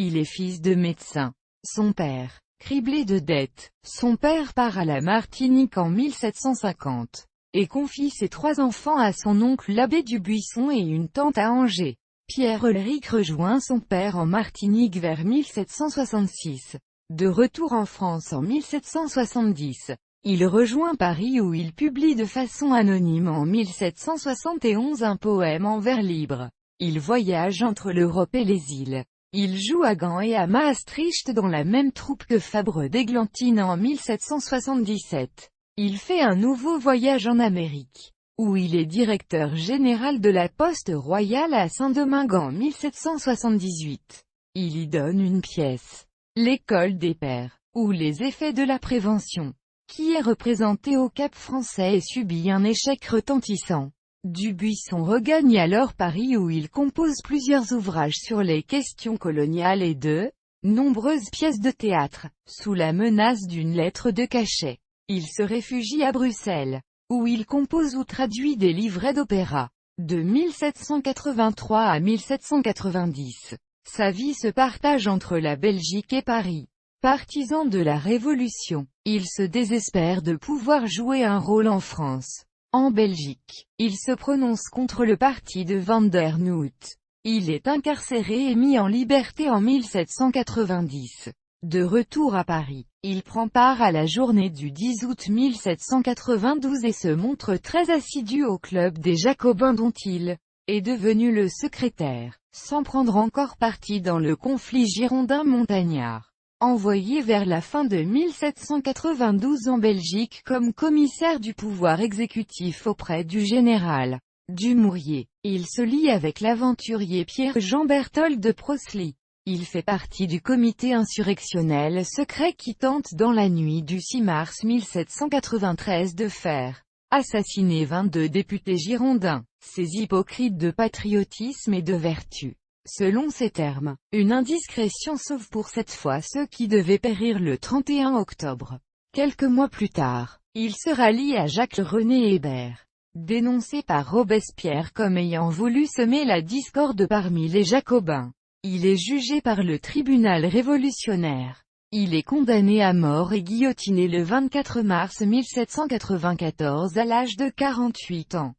Il est fils de médecin. Son père, criblé de dettes, son père part à la Martinique en 1750, et confie ses 3 enfants à son oncle l'abbé du Buisson et une tante à Angers. Pierre-Ulrich rejoint son père en Martinique vers 1766. De retour en France en 1770, il rejoint Paris où il publie de façon anonyme en 1771 un poème en vers libre. Il voyage entre l'Europe et les îles. Il joue à Gand et à Maastricht dans la même troupe que Fabre d'Églantine en 1777. Il fait un nouveau voyage en Amérique, où il est directeur général de la Poste royale à Saint-Domingue en 1778. Il y donne une pièce, L'école des pères, ou les effets de la prévention, qui est représentée au Cap français et subit un échec retentissant. Dubuisson regagne alors Paris où il compose plusieurs ouvrages sur les questions coloniales et de nombreuses pièces de théâtre, sous la menace d'une lettre de cachet. Il se réfugie à Bruxelles, où il compose ou traduit des livrets d'opéra. De 1783 à 1790, sa vie se partage entre la Belgique et Paris. Partisan de la Révolution, il se désespère de pouvoir jouer un rôle en France. En Belgique, il se prononce contre le parti de Van der Noot. Il est incarcéré et mis en liberté en 1790. De retour à Paris, il prend part à la journée du 10 août 1792 et se montre très assidu au club des Jacobins dont il est devenu le secrétaire, sans prendre encore parti dans le conflit girondin montagnard. Envoyé vers la fin de 1792 en Belgique comme commissaire du pouvoir exécutif auprès du général Dumouriez, il se lie avec l'aventurier Pierre-Jean Berthold de Prosely. Il fait partie du comité insurrectionnel secret qui tente dans la nuit du 6 mars 1793 de faire assassiner 22 députés girondins, ces hypocrites de patriotisme et de vertu. Selon ces termes, une indiscrétion sauve pour cette fois ceux qui devaient périr le 31 octobre. Quelques mois plus tard, il se rallie à Jacques-René Hébert, dénoncé par Robespierre comme ayant voulu semer la discorde parmi les Jacobins. Il est jugé par le tribunal révolutionnaire. Il est condamné à mort et guillotiné le 24 mars 1794 à l'âge de 48 ans.